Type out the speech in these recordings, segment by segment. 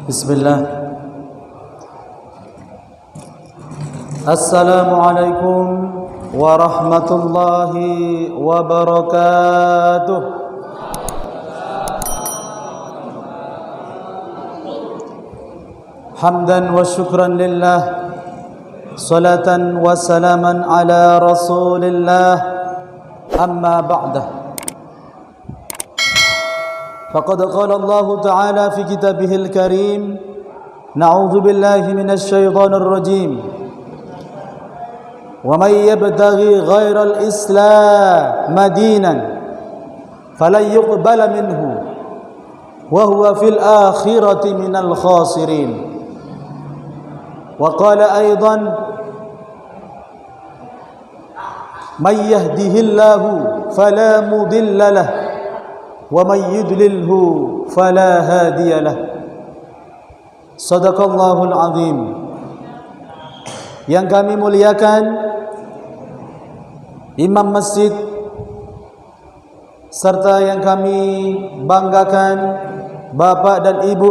Bismillah. Assalamualaikum warahmatullahi wabarakatuh. Hamdan wa syukran lillah, salatan wa salaman ala rasulillah, amma ba'dah. فقد قال الله تعالى في كتابه الكريم: نعوذ بالله من الشيطان الرجيم ومن يبتغي غير الإسلام دينا فلن يقبل منه وهو في الآخرة من الخاسرين. وقال أيضا: من يهده الله فلا مضل له وَمَنْ يُضْلِلْهُ فَلَا هَادِيَ لَهُ. Sadaqallahul azim. Yang kami muliakan imam masjid serta yang kami banggakan bapak dan ibu,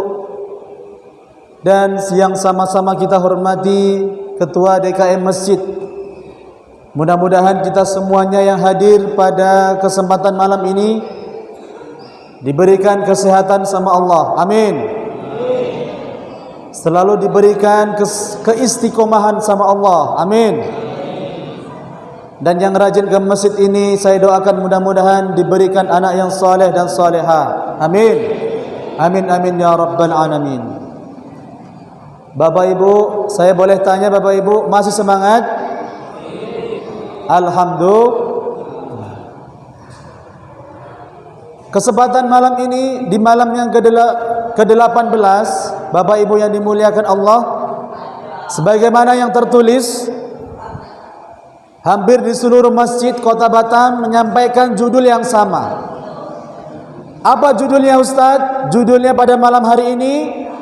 dan yang sama-sama kita hormati ketua DKM masjid. Mudah-mudahan kita semuanya yang hadir pada kesempatan malam ini diberikan kesehatan sama Allah, amin. Selalu diberikan keistiqomahan sama Allah, amin. Dan yang rajin ke masjid ini saya doakan mudah-mudahan diberikan anak yang saleh dan saleha, amin. Amin amin ya rabbal alamin. Bapak Ibu, saya boleh tanya Bapak Ibu, masih semangat? Alhamdulillah. Kesempatan malam ini, di malam yang ke-18, Bapak Ibu yang dimuliakan Allah, sebagaimana yang tertulis, hampir di seluruh masjid Kota Batam menyampaikan judul yang sama. Apa judulnya Ustadz? Judulnya pada malam hari ini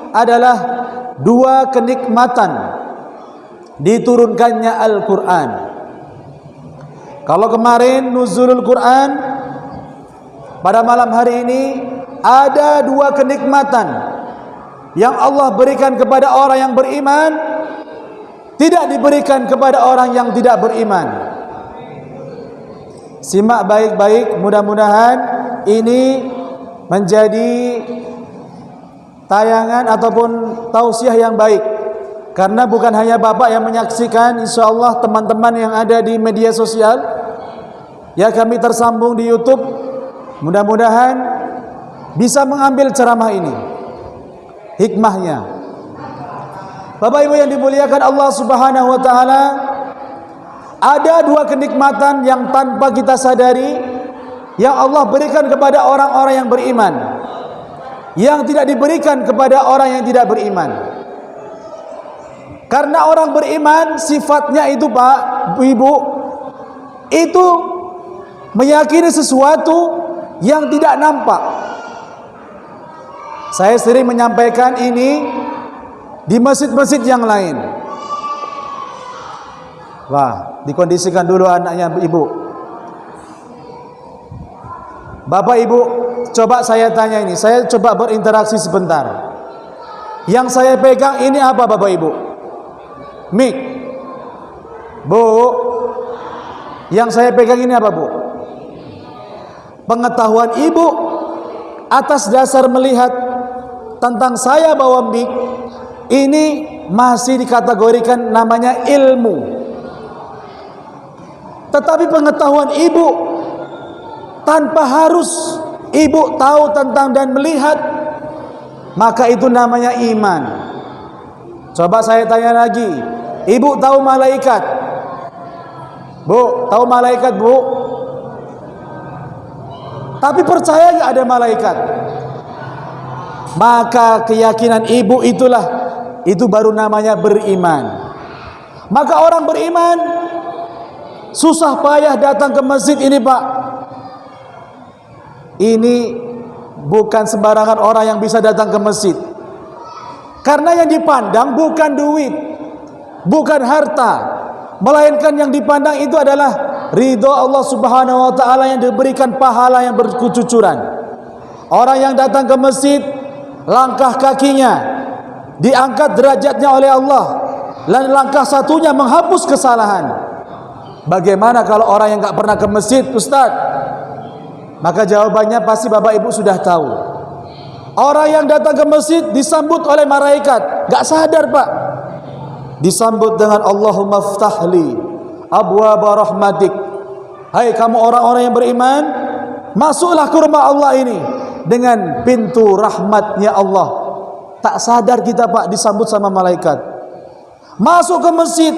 adalah dua kenikmatan diturunkannya Al-Quran. Kalau kemarin nuzulul Quran, pada malam hari ini ada dua kenikmatan yang Allah berikan kepada orang yang beriman, tidak diberikan kepada orang yang tidak beriman. Simak baik-baik, mudah-mudahan ini menjadi tayangan ataupun tausiah yang baik. Karena bukan hanya Bapak yang menyaksikan, insyaallah teman-teman yang ada di media sosial, ya kami tersambung di YouTube. Mudah-mudahan bisa mengambil ceramah ini, hikmahnya. Bapak Ibu yang dimuliakan Allah Subhanahu wa taala, ada dua kenikmatan yang tanpa kita sadari yang Allah berikan kepada orang-orang yang beriman, yang tidak diberikan kepada orang yang tidak beriman. Karena orang beriman sifatnya itu Pak, Ibu, itu meyakini sesuatu yang tidak nampak. Saya sering menyampaikan ini di masjid-masjid yang lain. Wah, dikondisikan dulu anaknya Ibu. Bapak Ibu, coba saya tanya ini, saya coba berinteraksi sebentar. Yang saya pegang ini apa Bapak Ibu? Mic. Bu, yang saya pegang ini apa Bu? Pengetahuan Ibu atas dasar melihat tentang saya bawa mic ini masih dikategorikan namanya ilmu. Tetapi pengetahuan Ibu tanpa harus Ibu tahu tentang dan melihat, maka itu namanya iman. Coba saya tanya lagi, Ibu tahu malaikat? Bu, tahu malaikat Bu? Tapi percaya nggak ada malaikat? Maka keyakinan Ibu itu baru namanya beriman. Maka orang beriman susah payah datang ke masjid ini Pak. Ini bukan sembarangan orang yang bisa datang ke masjid. Karena yang dipandang bukan duit, bukan harta, melainkan yang dipandang itu adalah ridho Allah Subhanahu wa taala yang diberikan pahala yang berkecucuran. Orang yang datang ke masjid, langkah kakinya diangkat derajatnya oleh Allah, dan langkah satunya menghapus kesalahan. Bagaimana kalau orang yang enggak pernah ke masjid, Ustaz? Maka jawabannya pasti Bapak Ibu sudah tahu. Orang yang datang ke masjid disambut oleh malaikat, enggak sadar Pak. Disambut dengan Allahumma ftahli abwaaba rahmatik. Hai kamu orang-orang yang beriman, masuklah ke rumah Allah ini dengan pintu rahmatnya Allah. Tak sadar kita Pak, disambut sama malaikat. Masuk ke masjid,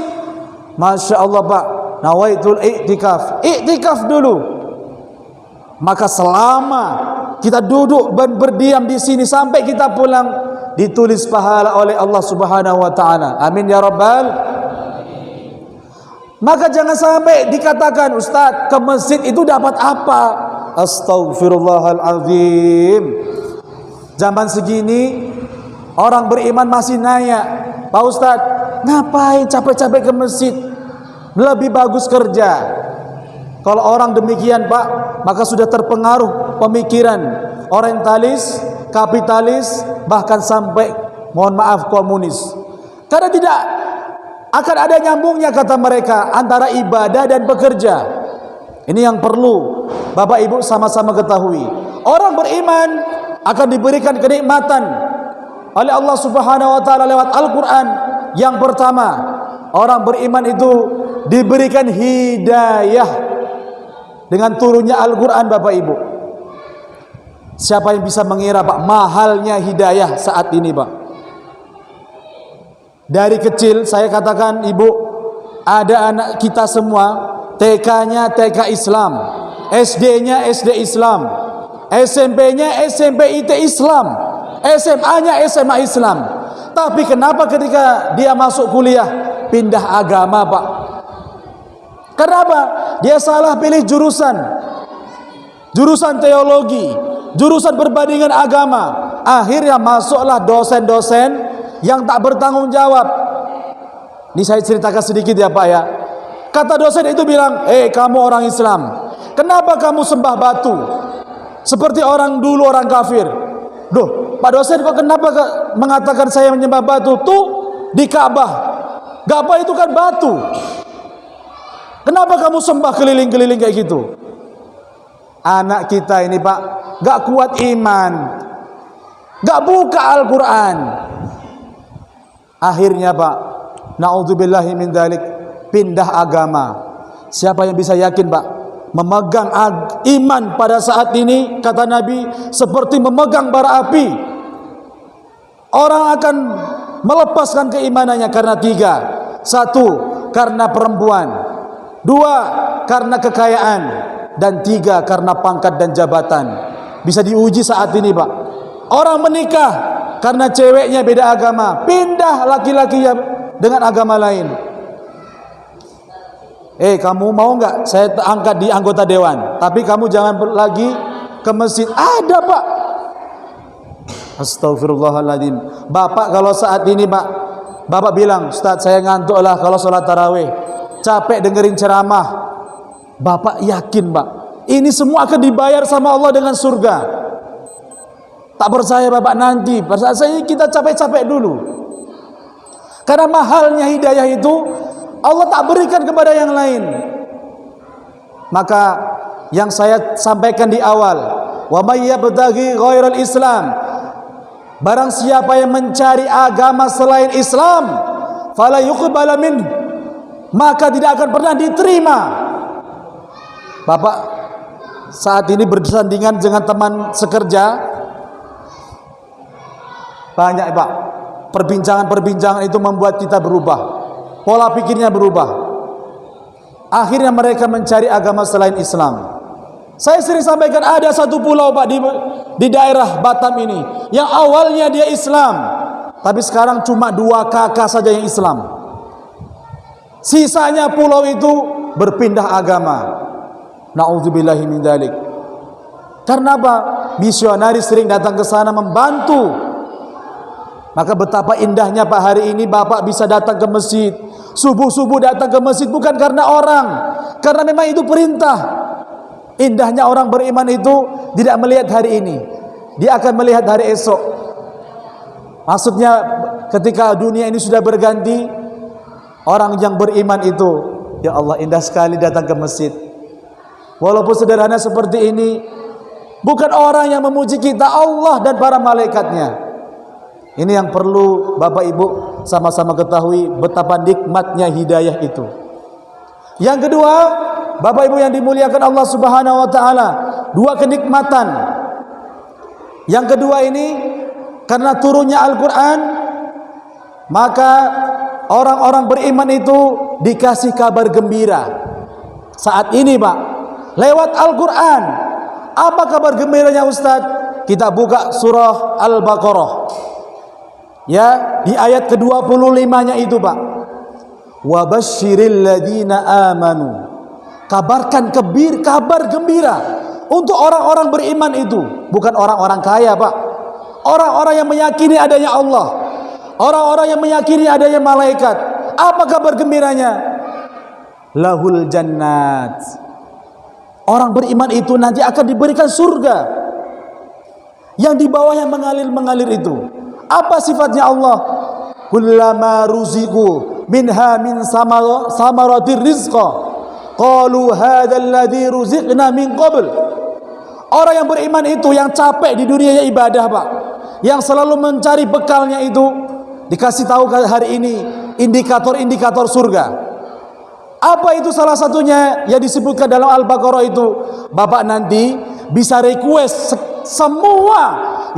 Masya Allah Pak, nawaitul i'tikaf. I'tikaf dulu. Maka selama kita duduk dan berdiam di sini sampai kita pulang, ditulis pahala oleh Allah Subhanahu wa taala. Amin ya rabbal. Maka jangan sampai dikatakan, Ustaz, ke masjid itu dapat apa? Astaghfirullahalazim. Zaman segini orang beriman masih nanya, Pak Ustaz, ngapain capek-capek ke masjid? Lebih bagus kerja. Kalau orang demikian Pak, maka sudah terpengaruh pemikiran orientalis, kapitalis, bahkan sampai mohon maaf komunis. Karena tidak akan ada nyambungnya kata mereka antara ibadah dan bekerja. Ini yang perlu Bapak Ibu sama-sama ketahui. Orang beriman akan diberikan kenikmatan oleh Allah Subhanahu wa taala lewat Al-Qur'an. Yang pertama, orang beriman itu diberikan hidayah dengan turunnya Al-Quran Bapak Ibu. Siapa yang bisa mengira Pak mahalnya hidayah saat ini Pak? Dari kecil saya katakan Ibu, ada anak kita semua TK-nya TK Islam, SD-nya SD Islam, SMP-nya SMP IT Islam, SMA-nya SMA Islam. Tapi kenapa ketika dia masuk kuliah pindah agama Pak? Kenapa? Dia salah pilih jurusan teologi, jurusan perbandingan agama. Akhirnya masuklah dosen-dosen yang tak bertanggung jawab. Ini saya ceritakan sedikit ya Pak ya. Kata dosen itu bilang, kamu orang Islam, kenapa kamu sembah batu seperti orang dulu, orang kafir? Duh, Pak dosen kok kenapa mengatakan saya menyembah batu? Tuh di Ka'bah, Ka'bah itu kan batu. Kenapa kamu sembah keliling-keliling kayak gitu? Anak kita ini Pak, gak kuat iman, gak buka Al-Quran. Akhirnya Pak, na'udzubillahi min dzalik, pindah agama. Siapa yang bisa yakin Pak? Memegang iman pada saat ini, kata Nabi, seperti memegang bara api. Orang akan melepaskan keimanannya karena tiga. Satu, karena perempuan. Dua, karena kekayaan. Dan tiga, karena pangkat dan jabatan. Bisa diuji saat ini Pak. Orang menikah karena ceweknya beda agama, pindah laki-laki dengan agama lain. Kamu mau nggak saya angkat di anggota dewan, tapi kamu jangan lagi ke masjid. Ada Pak. Astagfirullahaladzim. Bapak kalau saat ini Pak, Bapak bilang, Ustaz saya ngantuk lah kalau sholat tarawih, capek dengerin ceramah. Bapak yakin Pak, ini semua akan dibayar sama Allah dengan surga. Tak percaya Bapak nanti, pada saat kita capek-capek dulu. Karena mahalnya hidayah itu Allah tak berikan kepada yang lain. Maka yang saya sampaikan di awal, wa may yabtaghi ghairal Islam, barang siapa yang mencari agama selain Islam, fala yuqbala min, maka tidak akan pernah diterima. Bapak saat ini bersandingan dengan teman sekerja, banyak Pak, perbincangan-perbincangan itu membuat kita berubah, pola pikirnya berubah. Akhirnya mereka mencari agama selain Islam. Saya sering sampaikan, ada satu pulau Pak di daerah Batam ini, yang awalnya dia Islam, tapi sekarang cuma 2 kakak saja yang Islam. Sisanya pulau itu berpindah agama. Na'udzubillahi min dzalik. Karena apa? Misionaris sering datang ke sana membantu. Maka betapa indahnya Pak hari ini Bapak bisa datang ke masjid. Subuh-subuh datang ke masjid bukan karena orang, karena memang itu perintah. Indahnya orang beriman itu tidak melihat hari ini, dia akan melihat hari esok. Maksudnya ketika dunia ini sudah berganti, orang yang beriman itu, ya Allah, indah sekali datang ke masjid. Walaupun sederhana seperti ini, bukan orang yang memuji kita, Allah dan para malaikatnya. Ini yang perlu Bapak Ibu sama-sama ketahui betapa nikmatnya hidayah itu. Yang kedua, Bapak Ibu yang dimuliakan Allah Subhanahu wa taala, dua kenikmatan. Yang kedua ini karena turunnya Al-Qur'an, maka orang-orang beriman itu dikasih kabar gembira. Saat ini, Pak, lewat Al-Qur'an. Apa kabar gembiranya, Ustaz? Kita buka surah Al-Baqarah. Ya, di ayat ke-25-nya itu, Pak. Wa basyiril ladzina amanu. Kabarkan kabar gembira untuk orang-orang beriman itu, bukan orang-orang kaya, Pak. Orang-orang yang meyakini adanya Allah, orang-orang yang meyakini adanya malaikat. Apa kabar gembiranya? Lahul jannat. Orang beriman itu nanti akan diberikan surga yang di bawahnya mengalir itu. Apa sifatnya Allah? Kullama ruziqu minha min samaratir rizqa qalu hadzal ladzi ruziqna min qabl. Orang yang beriman itu yang capek di dunianya ibadah, Pak, yang selalu mencari bekalnya itu, dikasih tahu hari ini indikator-indikator surga. Apa itu salah satunya yang disebutkan dalam Al-Baqarah itu? Bapak nanti bisa request semua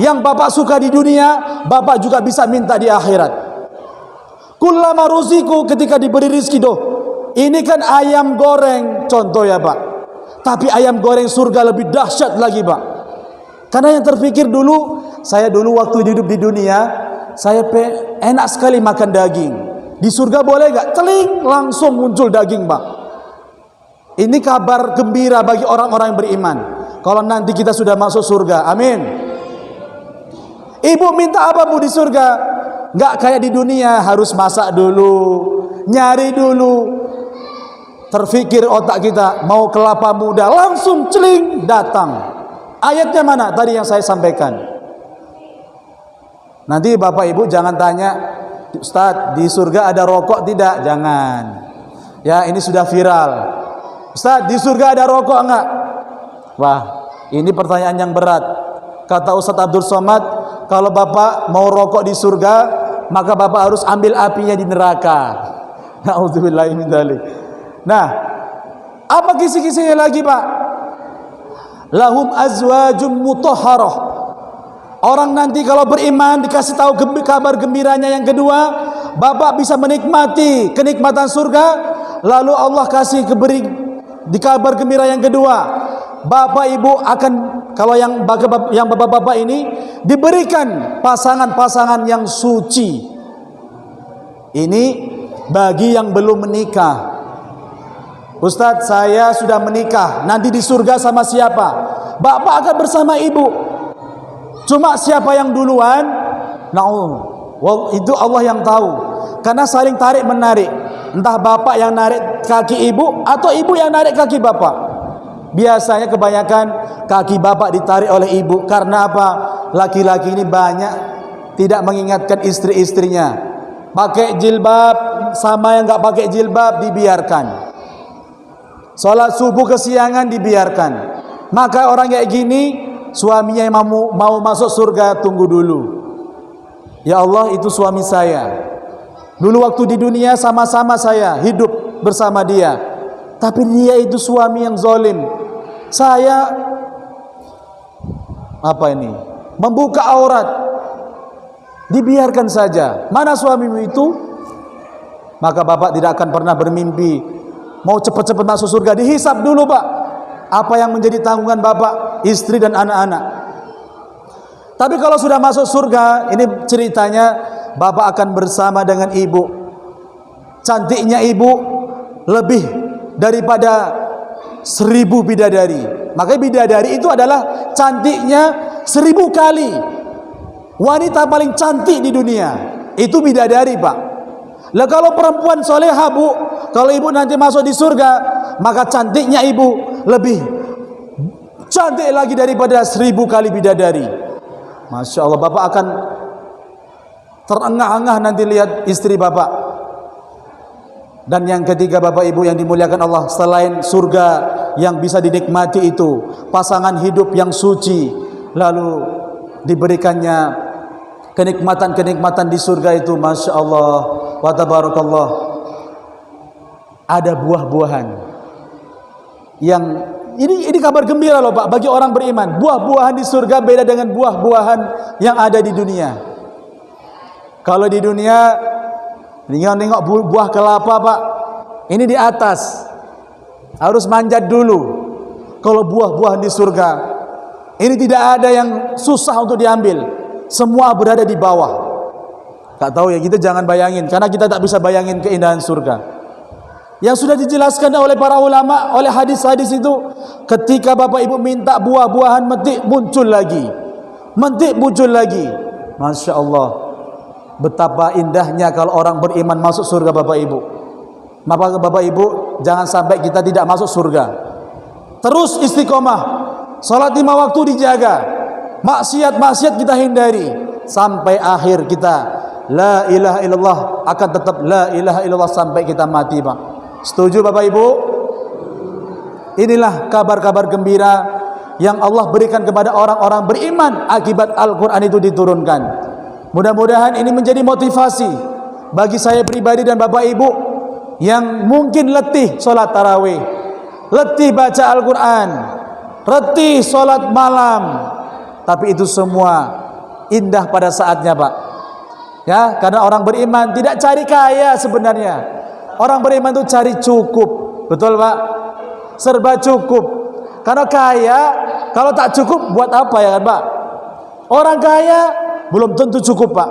yang Bapak suka di dunia, Bapak juga bisa minta di akhirat. Kullama ruziku, ketika diberi rizki, ini kan ayam goreng contoh ya, Pak. Tapi ayam goreng surga lebih dahsyat lagi, Pak. Karena yang terpikir dulu, saya dulu waktu hidup di dunia, saya enak sekali makan daging. Di surga boleh gak? Celing, langsung muncul daging, Pak. Ini kabar gembira bagi orang-orang yang beriman. Kalau nanti kita sudah masuk surga, amin. Ibu minta apa, Bu, di surga? Gak kayak di dunia, harus masak dulu, nyari dulu. Terfikir otak kita, mau kelapa muda, langsung celing, datang. Ayatnya mana? Tadi yang saya sampaikan. Nanti Bapak Ibu jangan tanya, Ustaz, di surga ada rokok tidak? Jangan. Ya, ini sudah viral. Ustaz, di surga ada rokok enggak? Wah, ini pertanyaan yang berat. Kata Ustaz Abdul Somad, kalau Bapak mau rokok di surga, maka Bapak harus ambil apinya di neraka. Na'udzubillahi min dzalik. Nah, apa kisi-kisinya lagi, Pak? Lahum azwajum mutahharah. Orang nanti kalau beriman dikasih tahu kabar gembiranya yang kedua, Bapak bisa menikmati kenikmatan surga. Lalu Allah kasih di kabar gembira yang kedua, Bapak Ibu akan, kalau yang bapak-bapak ini diberikan pasangan-pasangan yang suci. Ini bagi yang belum menikah. Ustadz, saya sudah menikah, nanti di surga sama siapa? Bapak akan bersama ibu. Cuma siapa yang duluan? Itu Allah yang tahu. Karena saling tarik menarik. Entah bapak yang narik kaki ibu atau ibu yang narik kaki bapak. Biasanya kebanyakan kaki bapak ditarik oleh ibu. Karena apa? Laki-laki ini banyak tidak mengingatkan istri-istrinya. Pakai jilbab sama yang nggak pakai jilbab dibiarkan. Salat subuh kesiangan dibiarkan. Maka orang kayak gini, suaminya yang mau masuk surga, tunggu dulu. Ya Allah, itu suami saya. Dulu waktu di dunia sama-sama saya hidup bersama dia. Tapi dia itu suami yang zalim. Saya membuka aurat. Dibiarkan saja. Mana suamimu itu? Maka bapak tidak akan pernah bermimpi mau cepat-cepat masuk surga. Dihisap dulu, Pak. Apa yang menjadi tanggungan bapak, istri dan anak-anak. Tapi kalau sudah masuk surga, ini ceritanya bapak akan bersama dengan ibu. Cantiknya ibu lebih daripada 1000 bidadari. Makanya bidadari itu adalah cantiknya 1000 kali. Wanita paling cantik di dunia itu bidadari, Pak. Lah kalau perempuan soleha, Bu, kalau ibu nanti masuk di surga, maka cantiknya ibu lebih cantik lagi daripada 1000 kali bidadari. Masya Allah, bapak akan terengah-engah nanti lihat istri bapak. Dan yang ketiga Bapak Ibu yang dimuliakan Allah, selain surga yang bisa dinikmati itu, pasangan hidup yang suci, lalu diberikannya kenikmatan-kenikmatan di surga itu, Masya Allah wa tabarakallah. Ada buah-buahan yang ini kabar gembira loh Pak bagi orang beriman. Buah-buahan di surga beda dengan buah-buahan yang ada di dunia. Kalau di dunia nengok buah kelapa Pak, ini di atas, harus manjat dulu. Kalau buah-buahan di surga, ini tidak ada yang susah untuk diambil, semua berada di bawah. Tak tahu ya, kita jangan bayangin, karena kita tak bisa bayangin keindahan surga. Yang sudah dijelaskan oleh para ulama, oleh hadis-hadis itu, ketika Bapak Ibu minta buah-buahan, metik muncul lagi, metik muncul lagi. Masya Allah, betapa indahnya kalau orang beriman masuk surga Bapak Ibu. Maka Bapak Ibu jangan sampai kita tidak masuk surga. Terus istiqomah, salat 5 waktu dijaga, maksiat-maksiat kita hindari, sampai akhir kita la ilaha illallah, akan tetap la ilaha illallah sampai kita mati Pak. Setuju Bapak Ibu? Inilah kabar-kabar gembira yang Allah berikan kepada orang-orang beriman akibat Al-Quran itu diturunkan. Mudah-mudahan ini menjadi motivasi bagi saya pribadi dan Bapak Ibu yang mungkin letih solat tarawih, letih baca Al-Quran, letih solat malam, tapi itu semua indah pada saatnya Pak. Ya, karena orang beriman tidak cari kaya sebenarnya. Orang beriman itu cari cukup, betul Pak? Serba cukup. Karena kaya, kalau tak cukup buat apa ya kan Pak? Orang kaya belum tentu cukup Pak.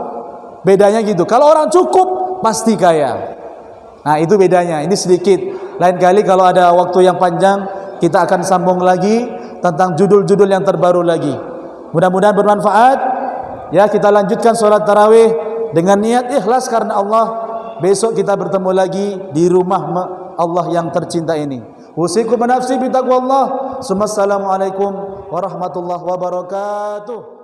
Bedanya gitu. Kalau orang cukup pasti kaya. Nah itu bedanya. Ini sedikit. Lain kali kalau ada waktu yang panjang, kita akan sambung lagi tentang judul-judul yang terbaru lagi. Mudah-mudahan bermanfaat. Ya, kita lanjutkan sholat tarawih dengan niat ikhlas karena Allah. Besok kita bertemu lagi di rumah Allah yang tercinta ini. Usikum nafsi bi taqwallah. Assalamualaikum warahmatullahi wabarakatuh.